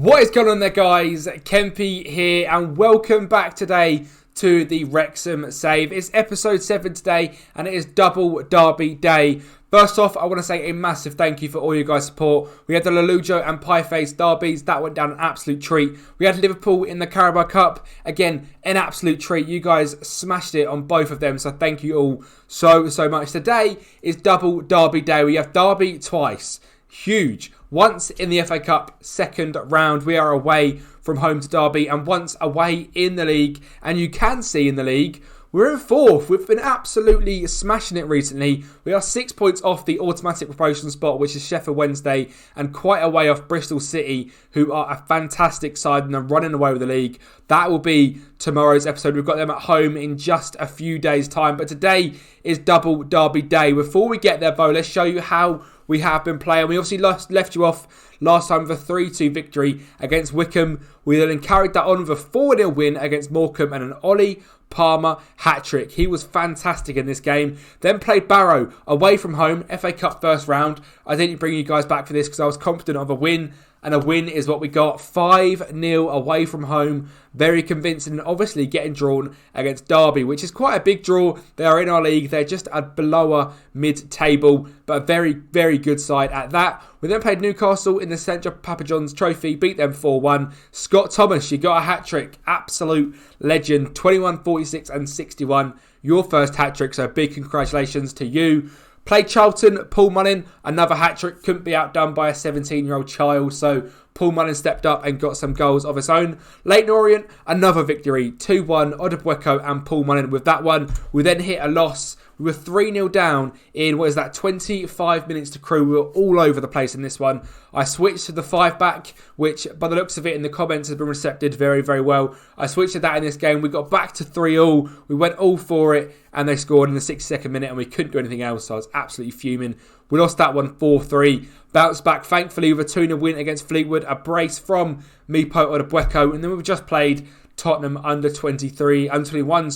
What is going on there, guys? Kempy here, and welcome back today to the Wrexham save. It's episode 7 today, and it is double derby day. First off, I want to say a massive thank you for all you guys' support. We had the Lelujo and Pieface derbies. That went down an absolute treat. We had Liverpool in the Carabao Cup. Again, an absolute treat. You guys smashed it on both of them, so thank you all so much. Today is double derby day. We have derby twice. Huge. Once in the FA Cup second round, we are away from home to Derby, and once away in the league. And you can see in the league, we're in fourth. We've been absolutely smashing it recently. We are 6 points off the automatic promotion spot, which is Sheffield Wednesday, and quite a way off Bristol City, who are a fantastic side and are running away with the league. That will be tomorrow's episode. We've got them at home in just a few days' time. But today is double derby day. Before we get there, though, let's show you how we have been playing. We obviously left you off last time with a 3-2 victory against Wickham. We then carried that on with a 4-0 win against Morecambe and an Ollie Palmer hat-trick. He was fantastic in this game. Then played Barrow away from home, FA Cup first round. I didn't bring you guys back for this because I was confident of a win. And a win is what we got. 5-0 away from home. Very convincing, and obviously getting drawn against Derby, which is quite a big draw. They are in our league. They're just below mid-table, but a very, very good side at that. We then played Newcastle in the St. Papa John's Trophy. Beat them 4-1. Scott Thomas, you got a hat-trick. Absolute legend. 21, 46 and 61. Your first hat-trick, so big congratulations to you. Played Charlton, Paul Mullin, another hat-trick. Couldn't be outdone by a 17-year-old child. So Paul Mullin stepped up and got some goals of his own. Leighton Orient, another victory. 2-1, Odubweko and Paul Mullin with that one. We then hit a loss. We were 3-0 down in, 25 minutes to crew. We were all over the place in this one. I switched to the 5-back, which by the looks of it in the comments has been received very, very well. I switched to that in this game. We got back to 3-all. We went all for it, and they scored in the 62nd minute, and we couldn't do anything else. So I was absolutely fuming. We lost that one 4-3. Bounced back, thankfully, with a 2-0 win against Fleetwood. A brace from Mipo Odubweko. And then we've just played Tottenham under 21,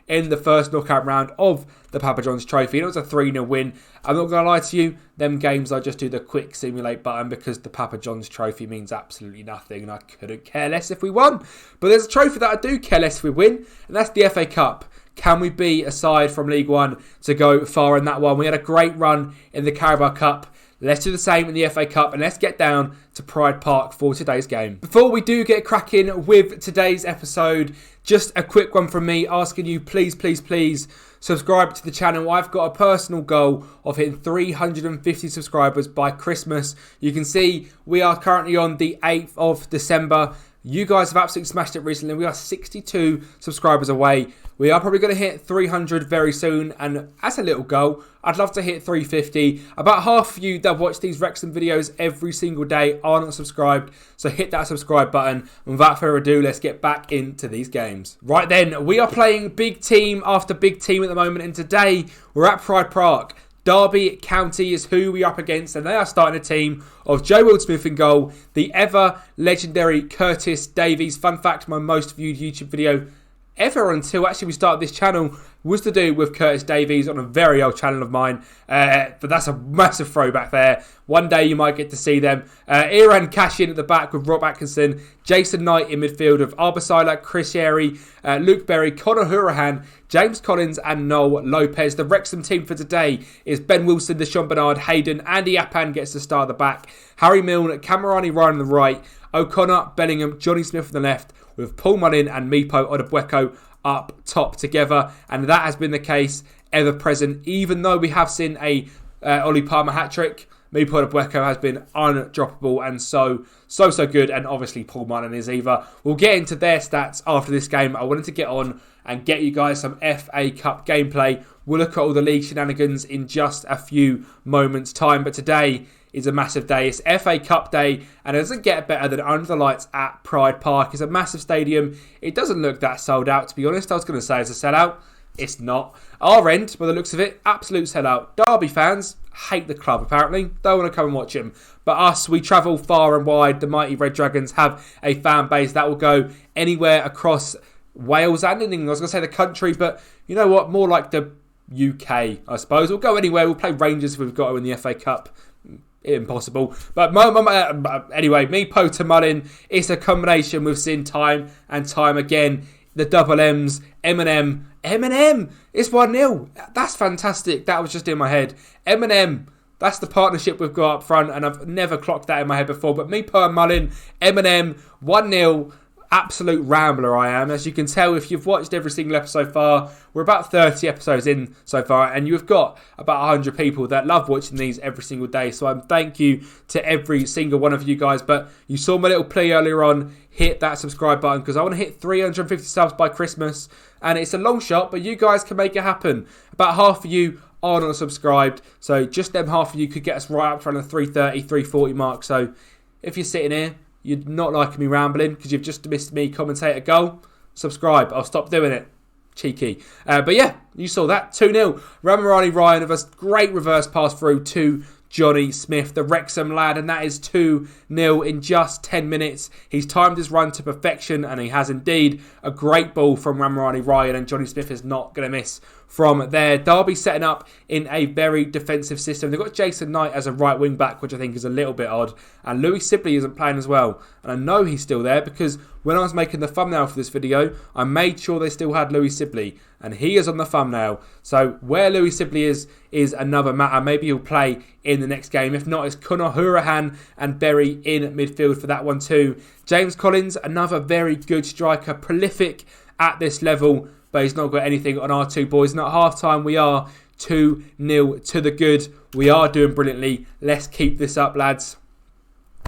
in the first knockout round of the Papa John's Trophy. And it was a 3-0 win. I'm not going to lie to you, them games I just do the quick simulate button because the Papa John's Trophy means absolutely nothing and I couldn't care less if we won. But there's a trophy that I do care less if we win, and that's the FA Cup. Can we be a side from League One to go far in that one? We had a great run in the Carabao Cup. Let's do the same in the FA Cup, and let's get down to Pride Park for today's game. Before we do get cracking with today's episode, just a quick one from me asking you, please subscribe to the channel. I've got a personal goal of hitting 350 subscribers by Christmas. You can see we are currently on the 8th of December. You guys have absolutely smashed it recently. We are 62 subscribers away. We are probably going to hit 300 very soon. And as a little goal, I'd love to hit 350. About half of you that watch these Wrexham videos every single day are not subscribed. So hit that subscribe button. And without further ado, let's get back into these games. Right then, we are playing big team after big team at the moment. And today, we're at Pride Park. Derby County is who we are up against, and they are starting a team of Joe Wildsmith in goal, the ever legendary Curtis Davies. Fun fact, my most viewed YouTube video ever until actually we started this channel was to do with Curtis Davies on a very old channel of mine. But that's a massive throwback there. One day you might get to see them. Iran Cashin at the back with Rob Atkinson. Jason Knight in midfield of Arbasila, Chris Sherry, Luke Berry, Conor Hourahan, James Collins and Noel Lopez. The Wrexham team for today is Ben Wilson, Deshaun Bernard, Hayden, Andy Appan gets the star at the back, Harry Milne, Camerani Ryan on the right, O'Connor, Bellingham, Johnny Smith on the left, with Paul Mullin and Mipo Odubweko up top together. And that has been the case ever present. Even though we have seen a Ollie Palmer hat-trick, Mipo Odubweko has been undroppable and so good. And obviously Paul Mullin is either. We'll get into their stats after this game. I wanted to get on and get you guys some FA Cup gameplay. We'll look at all the league shenanigans in just a few moments' time. But today is a massive day. It's FA Cup day, and it doesn't get better than under the lights at Pride Park. It's a massive stadium. It doesn't look that sold out, to be honest. I was going to say it's a sellout. It's not. Our end, by the looks of it, absolute sellout. Derby fans hate the club, apparently. Don't want to come and watch him. But us, we travel far and wide. The mighty Red Dragons have a fan base that will go anywhere across Wales and in England. I was going to say the country, but you know what? More like the UK, I suppose. We'll go anywhere. We'll play Rangers if we've got to in the FA Cup. impossible. But anyway, Meepo to Mullin, it's a combination we've seen time and time again. The double M's, Eminem, it's 1-0. That's fantastic. That was just in my head. Eminem, that's the partnership we've got up front, and I've never clocked that in my head before. But Meepo and Mullin, Eminem, 1-0. Absolute rambler I am. As you can tell, if you've watched every single episode so far, we're about 30 episodes in so far, and you've got about 100 people that love watching these every single day. So thank you to every single one of you guys. But you saw my little plea earlier on. Hit that subscribe button because I want to hit 350 subs by Christmas. And it's a long shot, but you guys can make it happen. About half of you are not subscribed. So just them half of you could get us right up front of the 330, 340 mark. So if you're sitting here, you're not liking me rambling because you've just missed me commentate a goal, subscribe. I'll stop doing it. Cheeky. But yeah, you saw that. 2-0. Ramirani Ryan with a great reverse pass through to Johnny Smith, the Wrexham lad, and that is 2-0 in just 10 minutes. He's timed his run to perfection, and he has indeed. A great ball from Ramirani Ryan, and Johnny Smith is not going to miss from there. Derby setting up in a very defensive system. They've got Jason Knight as a right wing back, which I think is a little bit odd, and Louis Sibley isn't playing as well. And I know he's still there because when I was making the thumbnail for this video, I made sure they still had Louis Sibley, and he is on the thumbnail. So where Louis Sibley is another matter. Maybe he'll play in the next game. If not, it's Conor Hourihane and Berry in midfield for that one too. James Collins, another very good striker, prolific at this level, but he's not got anything on our two boys. And at half-time, we are 2-0 to the good. We are doing brilliantly. Let's keep this up, lads.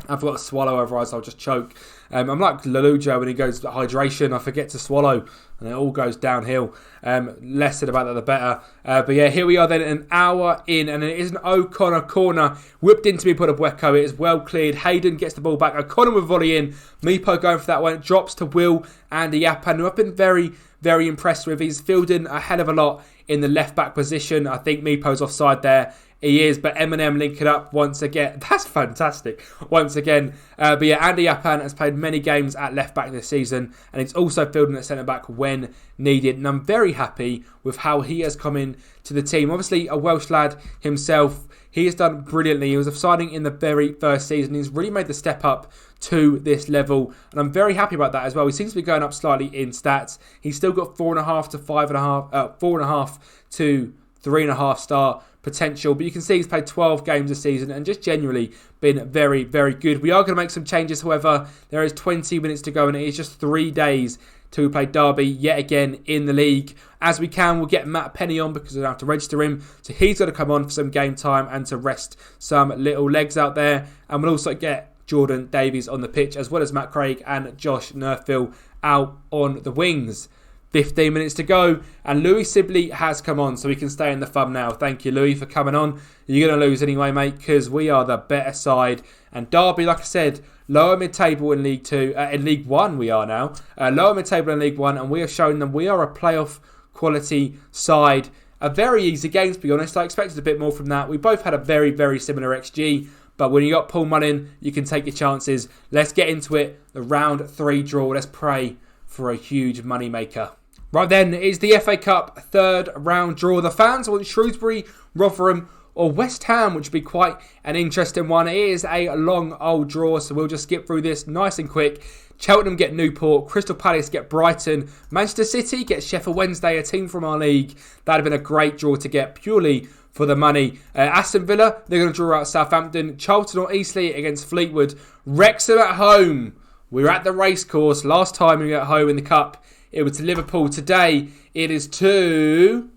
I've got to swallow, otherwise I'll just choke. I'm like Lelujo when he goes to hydration. I forget to swallow, and it all goes downhill. Less said about that, the better. But yeah, here we are then, an hour in, and it is an O'Connor corner. Whipped into me, put a Buecko. It is well cleared. Hayden gets the ball back. O'Connor with volley in. Meepo going for that one. It drops to Will and Yapan, who I've been very, very impressed with. He's fielding a hell of a lot in the left-back position. I think Meepo's offside there. He is, but Eminem link it up once again. That's fantastic. Once again. But yeah, Andy Yapan has played many games at left-back this season, and he's also fielding at centre-back when needed. And I'm very happy with how he has come in to the team. Obviously, a Welsh lad himself. He has done brilliantly. He was a signing in the very first season. He's really made the step up to this level, and I'm very happy about that as well. He seems to be going up slightly in stats. He's still got 4.5 to 5.5, 4.5 to 3.5 star potential, but you can see he's played 12 games this season and just genuinely been very, very good. We are going to make some changes, however. There is 20 minutes to go, and it is just 3 days till we play Derby yet again in the league. As we can, we'll get Matt Penny on because we don't have to register him, so he's got to come on for some game time and to rest some little legs out there. And we'll also get Jordan Davies on the pitch, as well as Matt Craig and Josh Nerfill out on the wings. 15 minutes to go, and Louis Sibley has come on, so we can stay in the thumbnail. Thank you, Louis, for coming on. You're going to lose anyway, mate, because we are the better side. And Derby, like I said, lower mid-table in League 2, in League 1 we are now. Lower mid-table in League 1, and we are showing them we are a playoff quality side. A very easy game, to be honest. I expected a bit more from that. We both had a very, very similar XG, but when you got Paul Mullin, you can take your chances. Let's get into it. The round 3 draw. Let's pray for a huge money maker. Right then, it is the FA Cup third round draw. The fans want Shrewsbury, Rotherham or West Ham, which would be quite an interesting one. It is a long old draw, so we'll just skip through this nice and quick. Cheltenham get Newport, Crystal Palace get Brighton, Manchester City get Sheffield Wednesday, a team from our league. That would have been a great draw to get purely for the money. Aston Villa, they're going to draw out Southampton. Charlton or Eastleigh against Fleetwood. Wrexham at home. We were at the racecourse last time we were at home in the Cup. It was to Liverpool. Today, it is to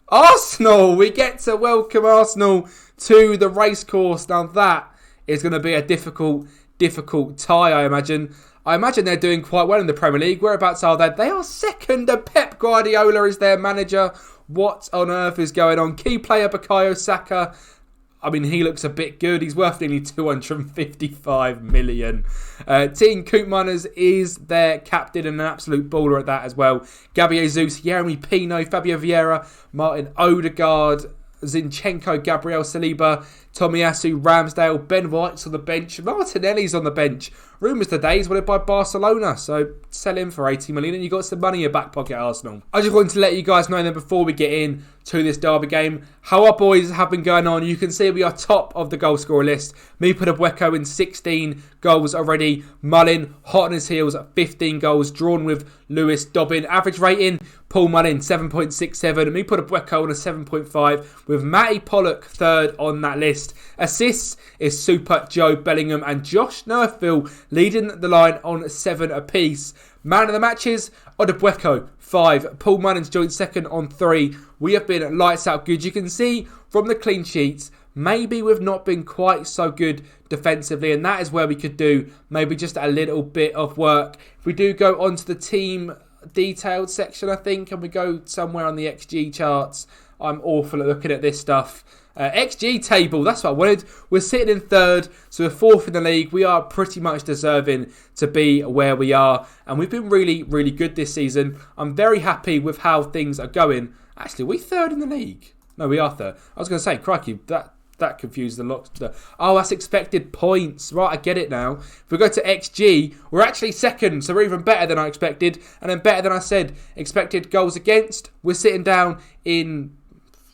Arsenal. We get to welcome Arsenal to the racecourse. Now that is going to be a difficult tie, I imagine. I imagine they're doing quite well in the Premier League. Whereabouts are they? They are second. Pep Guardiola is their manager. What on earth is going on? Key player Bukayo Saka. I mean, he looks a bit good. He's worth nearly 255 million. Team Koopmanners is their captain and an absolute baller at that as well. Gabriel Jesus, Jeremy Pino, Fabio Vieira, Martin Odegaard, Zinchenko, Gabriel Saliba, Tomiyasu, Ramsdale, Ben White's on the bench, Martinelli's on the bench. Rumours today he's wanted by Barcelona, so sell him for 80 million and you got some money in your back pocket, Arsenal. I just wanted to let you guys know then before we get in to this derby game. How our boys have been going on. You can see we are top of the goal scorer list. Mipo Bueko in 16 goals already. Mullin hot on his heels at 15 goals, drawn with Lewis Dobbin. Average rating, Paul Mullin 7.67. Mipo Bueko on a 7.5 with Matty Pollock third on that list. Assists is Super Joe Bellingham and Josh Nerfville leading the line on 7 apiece. Man of the matches, Odebueko 5. Paul Mullin's joined second on 3. We have been lights out good. You can see from the clean sheets, maybe we've not been quite so good defensively, and that is where we could do maybe just a little bit of work. If we do go onto the team detailed section, I think, and we go somewhere on the XG charts, I'm awful at looking at this stuff. XG table, that's what I wanted. We're sitting in third, so we're fourth in the league. We are pretty much deserving to be where we are, and we've been really, really good this season. I'm very happy with how things are going. Actually, are we third in the league? No, we are third. I was going to say, crikey, that confused a lot. Oh, that's expected points. Right, I get it now. If we go to XG, we're actually second, so we're even better than I expected, and then better than I said. Expected goals against, we're sitting down in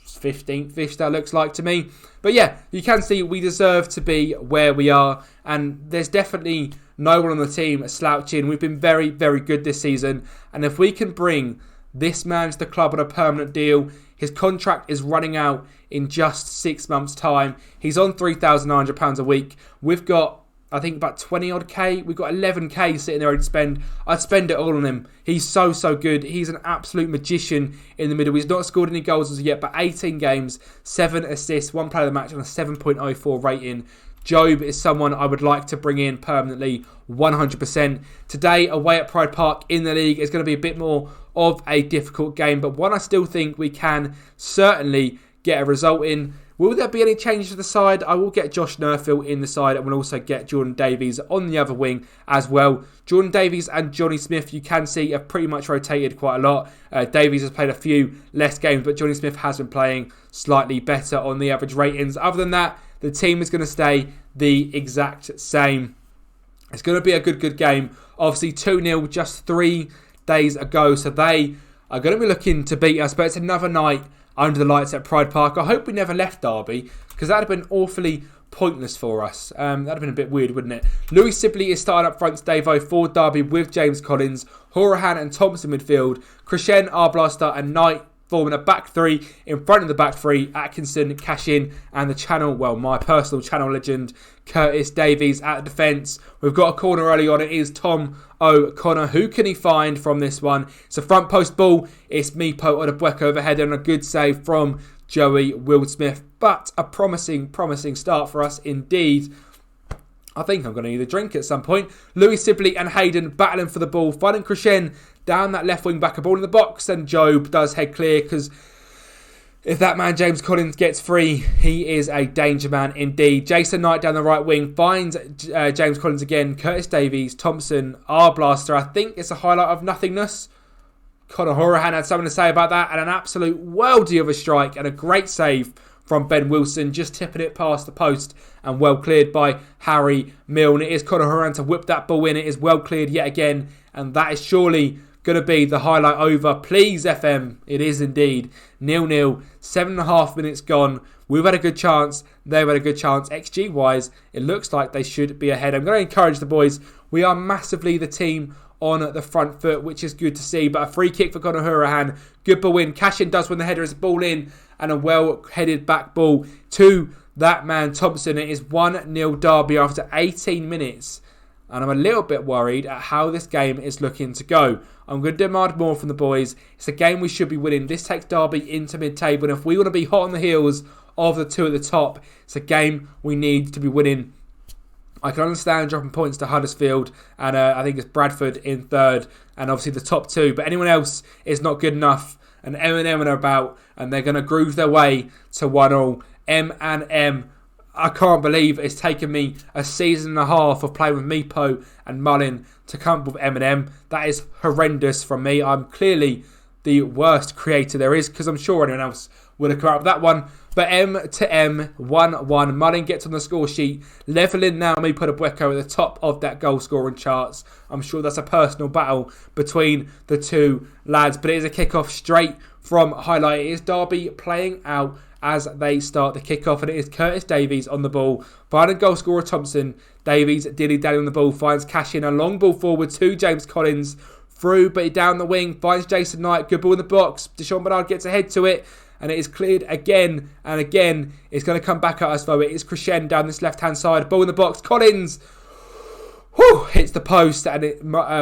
15th-ish, that looks like to me. But yeah, you can see we deserve to be where we are, and there's definitely no one on the team slouching. We've been very, very good this season, and if we can bring this man to the club on a permanent deal, his contract is running out in just 6 months' time. He's on £3,900 a week. We've got, I think, about 20 odd K. We've got 11K sitting there to spend. I'd spend it all on him. He's so, so good. He's an absolute magician in the middle. He's not scored any goals as of yet, but 18 games, 7 assists, 1 player of the match, and a 7.04 rating. Job is someone I would like to bring in permanently, 100%. Today, away at Pride Park in the league, is going to be a bit more of a difficult game, but one I still think we can certainly get a result in. Will there be any changes to the side? I will get Josh Nerfville in the side, and we'll also get Jordan Davies on the other wing as well. Jordan Davies and Johnny Smith, you can see, have pretty much rotated quite a lot. Davies has played a few less games, but Johnny Smith has been playing slightly better on the average ratings. Other than that, the team is going to stay the exact same. It's going to be a good game. Obviously, 2-0 just 3 days ago, so they are going to be looking to beat us, but it's another night under the lights at Pride Park. I hope we never left Derby, because that would have been awfully pointless for us. That would have been a bit weird, wouldn't it? Louis Sibley is starting up front today, though, for Derby with James Collins, Horahan and Thompson midfield, Crescent, Arblaster and Knight forming a back three. In front of the back three, Atkinson, Cashin and the channel, well, my personal channel legend, Curtis Davies at defence. We've got a corner early on. It is Tom O'Connor. Who can he find from this one? It's a front post ball. It's Mipo Odebueko overhead and a good save from Joey Wildsmith. But a promising start for us indeed. I think I'm going to need a drink at some point. Louis Sibley and Hayden battling for the ball, finding Crescent down that left wing back, a ball in the box, and Job does head clear, because if that man James Collins gets free, he is a danger man indeed. Jason Knight down the right wing finds James Collins again, Curtis Davies, Thompson, Arblaster. I think it's a highlight of nothingness. Conor Horahan had something to say about that, and an absolute worldie of a strike and a great save from Ben Wilson, just tipping it past the post and well cleared by Harry Milne. It is Conor Horan to whip that ball in. It is well cleared yet again, and that is surely going to be the highlight over. Please, FM. It is indeed. 0-0. 7.5 minutes gone. We've had a good chance. They've had a good chance. XG-wise, it looks like they should be ahead. I'm going to encourage the boys. We are massively the team on the front foot, which is good to see. But a free kick for Conor Horahan. Good ball in. Cashin does win the header as a ball in, and a well-headed back ball to that man Thompson. It is 1-0 Derby after 18 minutes. And I'm a little bit worried at how this game is looking to go. I'm going to demand more from the boys. It's a game we should be winning. This takes Derby into mid-table. And if we want to be hot on the heels of the two at the top, it's a game we need to be winning. I can understand dropping points to Huddersfield, and I think it's Bradford in third, and obviously the top two. But anyone else is not good enough. And M&M are about, and they're going to groove their way to 1-1. M&M. I can't believe it's taken me a season and a half of playing with Mipo and Mullin to come up with M&M. That is horrendous from me. I'm clearly the worst creator there is, because I'm sure anyone else would have come up with that one. But M to M, 1-1. Mullin gets on the score sheet, levelling now Mipo Odebueko at the top of that goal scoring charts. I'm sure that's a personal battle between the two lads, but it is a kick-off straight from highlight. It is Derby playing out as they start the kickoff, and it is Curtis Davies on the ball. Finding goal scorer Thompson. Davies dilly-dally on the ball, finds Cash in a long ball forward to James Collins. Through, but down the wing, finds Jason Knight. Good ball in the box. Deshaun Bernard gets ahead to it, and it is cleared again and again. It's going to come back at us though. It is Crescend down this left-hand side. Ball in the box. Collins hits the post, and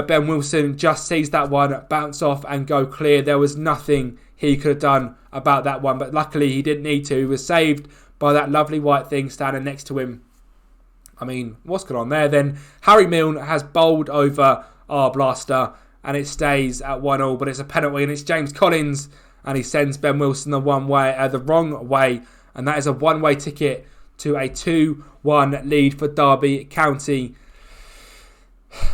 Ben Wilson just sees that one bounce off and go clear. There was nothing he could have done about that one, but luckily he didn't need to. He was saved by that lovely white thing standing next to him. I mean, what's going on there then? Harry Milne has bowled over our blaster, and it stays at 1-1, but it's a penalty, and it's James Collins, and he sends Ben Wilson the wrong way, and that is a one-way ticket to a 2-1 lead for Derby County.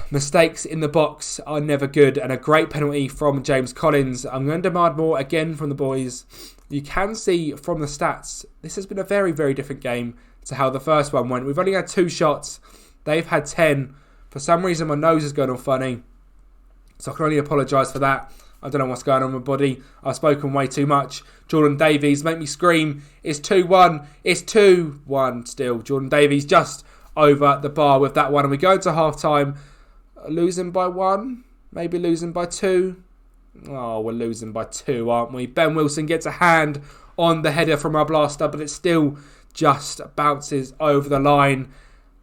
Mistakes in the box are never good, and a great penalty from James Collins. I'm going to demand more again from the boys. You can see from the stats, this has been a very, very different game to how the first one went. We've only had 2 shots. They've had 10. For some reason, my nose is going all funny, so I can only apologise for that. I don't know what's going on with my body. I've spoken way too much. Jordan Davies, make me scream. It's 2-1. It's 2-1 still. Jordan Davies just over the bar with that one. And we go into half-time. Losing by 1. Maybe losing by 2. Oh, we're losing by 2, aren't we? Ben Wilson gets a hand on the header from our blaster, but it still just bounces over the line.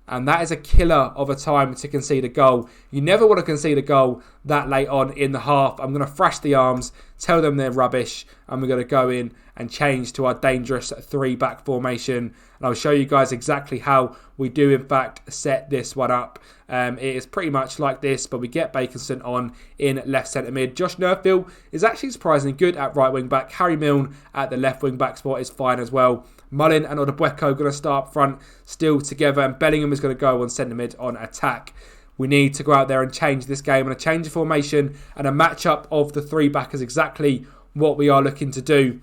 And that is a killer of a time to concede a goal. You never want to concede a goal that late on in the half. I'm going to thrash the arms, tell them they're rubbish, and we're going to go in and change to our dangerous 3-back formation. And I'll show you guys exactly how we do, in fact, set this one up. It is pretty much like this, but we get Baconson on in left centre mid. Josh Nerfield is actually surprisingly good at right wing back. Harry Milne at the left wing back spot is fine as well. Mullin and Odebueko going to start up front still together, and Bellingham is going to go on centre mid on attack. We need to go out there and change this game, and a change of formation and a match-up of the 3-back is exactly what we are looking to do.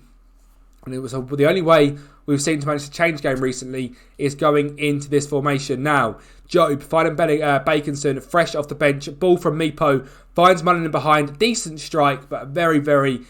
And it was the only way we've seen to manage to change game recently is going into this formation. Now, Job finding Baconson fresh off the bench. Ball from Meepo. Finds Mullin in behind. Decent strike, but a very, very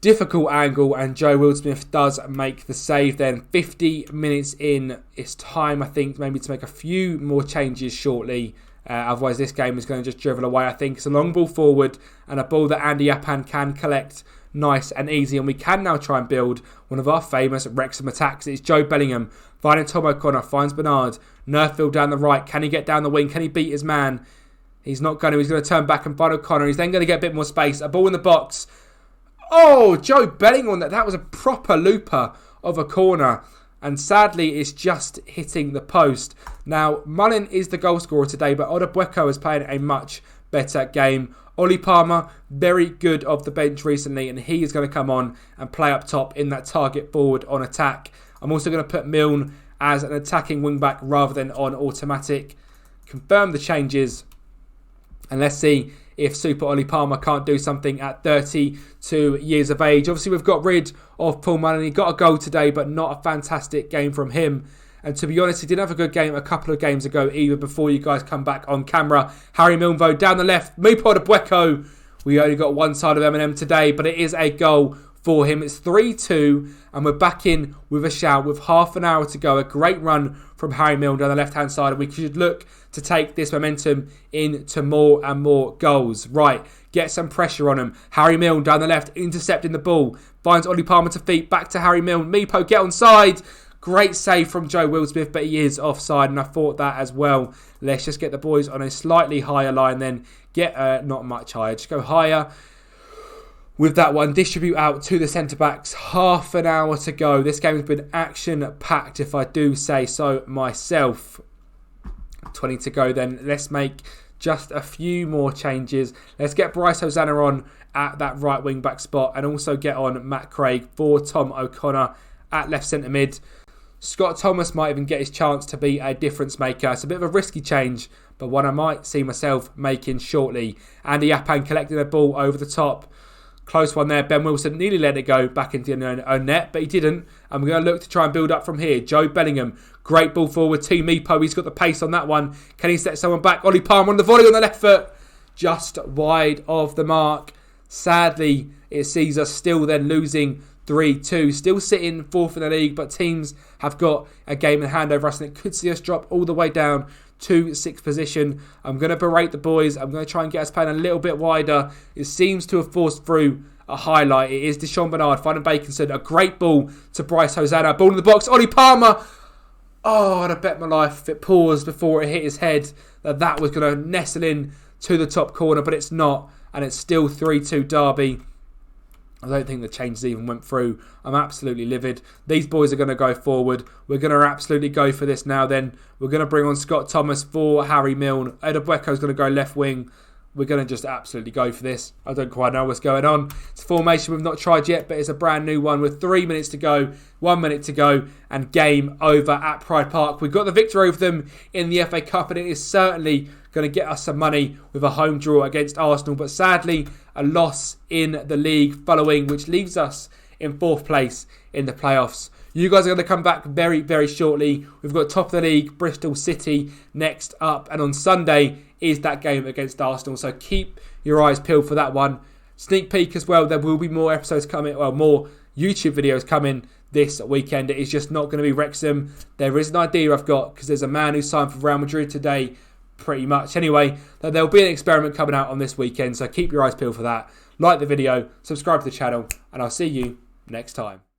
difficult angle. And Joe Wildsmith does make the save then. 50 minutes in. It's time, I think, maybe to make a few more changes shortly. Otherwise, this game is going to just drivel away, I think. It's a long ball forward and a ball that Andy Yappan can collect nice and easy. And we can now try and build one of our famous Wrexham attacks. It's Joe Bellingham finding Tom O'Connor, finds Bernard. Nerfield down the right. Can he get down the wing? Can he beat his man? He's not going to. He's going to turn back and find O'Connor. He's then going to get a bit more space. A ball in the box. Oh, Joe Bellingham. That was a proper looper of a corner. And sadly, it's just hitting the post. Now, Mullin is the goal scorer today, but Odebueko is playing a much better game. Ollie Palmer, very good off the bench recently, and he is going to come on and play up top in that target forward on attack. I'm also going to put Milne as an attacking wing-back rather than on automatic. Confirm the changes, and let's see if Super Ollie Palmer can't do something at 32 years of age. Obviously, we've got rid of Paul Mullin. He got a goal today, but not a fantastic game from him. And to be honest, he didn't have a good game a couple of games ago either before you guys come back on camera. Harry Milne down the left. Mupo Odebueko. We only got one side of M&M today, but it is a goal for him. It's 3-2, and we're back in with a shout with half an hour to go. A great run from Harry Milne down the left-hand side, and we should look to take this momentum into more and more goals. Right, get some pressure on him. Harry Milne down the left, intercepting the ball. Finds Ollie Palmer to feet, back to Harry Milne. Meepo, get on side. Great save from Joe Wildsmith, but he is offside, and I thought that as well. Let's just get the boys on a slightly higher line then. Get, not much higher, just go higher. With that one, distribute out to the centre-backs. Half an hour to go. This game has been action-packed, if I do say so myself. 20 to go then. Let's make just a few more changes. Let's get Bryce Hosanna on at that right wing-back spot, and also get on Matt Craig for Tom O'Connor at left centre-mid. Scott Thomas might even get his chance to be a difference maker. It's a bit of a risky change, but one I might see myself making shortly. Andy Yappan collecting the ball over the top. Close one there. Ben Wilson nearly let it go back into the own net, but he didn't. And we're going to look to try and build up from here. Joe Bellingham, great ball forward to Meepo. He's got the pace on that one. Can he set someone back? Ollie Palmer on the volley on the left foot. Just wide of the mark. Sadly, it sees us still then losing 3-2. Still sitting 4th in the league, but teams have got a game in hand over us, and it could see us drop all the way down to 6th position. I'm going to berate the boys. I'm going to try and get us playing a little bit wider. It seems to have forced through a highlight. It is Deshaun Bernard finding Baconson. A great ball to Bryce Hosanna. Ball in the box. Ollie Palmer. Oh, I'd have bet my life if it paused before it hit his head that was going to nestle in to the top corner, but it's not. And it's still 3-2 Derby. I don't think the changes even went through. I'm absolutely livid. These boys are going to go forward. We're going to absolutely go for this now then. We're going to bring on Scott Thomas for Harry Milne. Edebueko's going to go left wing. We're going to just absolutely go for this. I don't quite know what's going on. It's a formation we've not tried yet, but it's a brand new one with 3 minutes to go, 1 minute to go, and game over at Pride Park. We've got the victory over them in the FA Cup, and it is certainly going to get us some money with a home draw against Arsenal. But sadly, a loss in the league following, which leaves us in 4th place in the playoffs. You guys are going to come back very, very shortly. We've got top of the league, Bristol City, next up. And on Sunday is that game against Arsenal. So keep your eyes peeled for that one. Sneak peek as well. There will be more episodes coming, well, more YouTube videos coming this weekend. It is just not going to be Wrexham. There is an idea I've got, because there's a man who signed for Real Madrid today, pretty much. Anyway, there'll be an experiment coming out on this weekend. So keep your eyes peeled for that. Like the video, subscribe to the channel, and I'll see you next time.